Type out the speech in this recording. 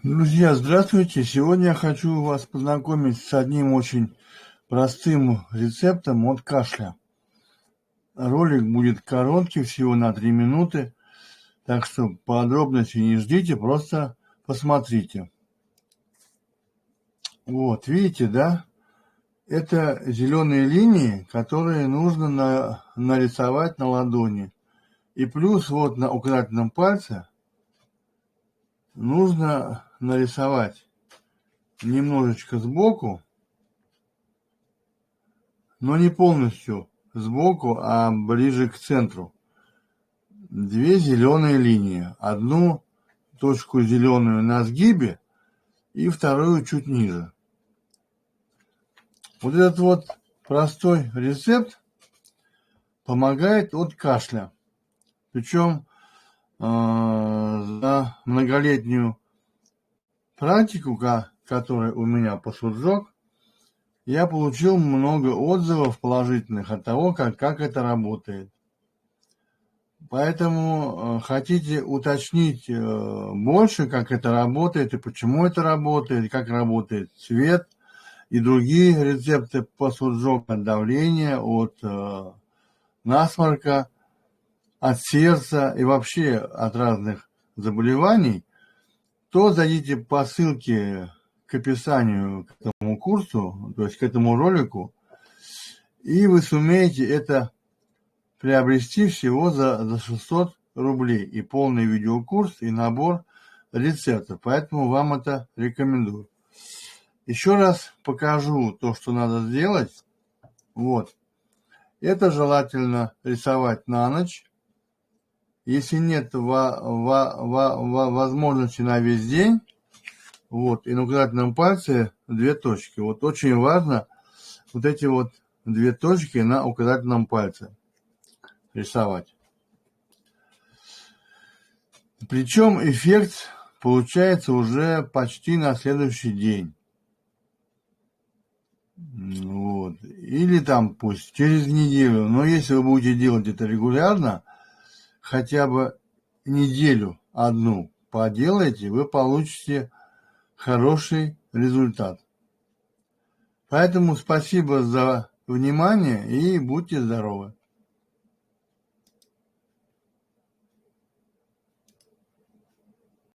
Друзья, здравствуйте! Сегодня я хочу вас познакомить с одним очень простым рецептом от кашля. Ролик будет короткий, всего на 3 минуты, так что подробностей не ждите, просто посмотрите. Вот, видите, да? Это зеленые линии, которые нужно нарисовать на ладони. И плюс вот на указательном пальце нужно нарисовать немножечко сбоку, но не полностью сбоку, а ближе к центру. Две зеленые линии. Одну точку зеленую на сгибе и вторую чуть ниже. Вот этот вот простой рецепт помогает от кашля. Причем за многолетнюю практику, которая у меня по Суджок, я получил много отзывов положительных от того, как это работает. Поэтому хотите уточнить больше, как это работает и почему это работает, как работает цвет и другие рецепты по Суджок от давления, от насморка, от сердца и вообще от разных заболеваний, то зайдите по ссылке к описанию к этому курсу, то есть к этому ролику, и вы сумеете это приобрести всего за 600 рублей. И полный видеокурс, и набор рецептов. Поэтому вам это рекомендую. Еще раз покажу то, что надо сделать. Вот. Это желательно рисовать на ночь. Если нет возможности на весь день, вот, и на указательном пальце 2 точки. Вот очень важно вот эти вот 2 точки на указательном пальце рисовать. Причем эффект получается уже почти на следующий день. Вот. Или там пусть через неделю. Но если вы будете делать это регулярно, хотя бы неделю одну поделайте, вы получите хороший результат. Поэтому спасибо за внимание и будьте здоровы!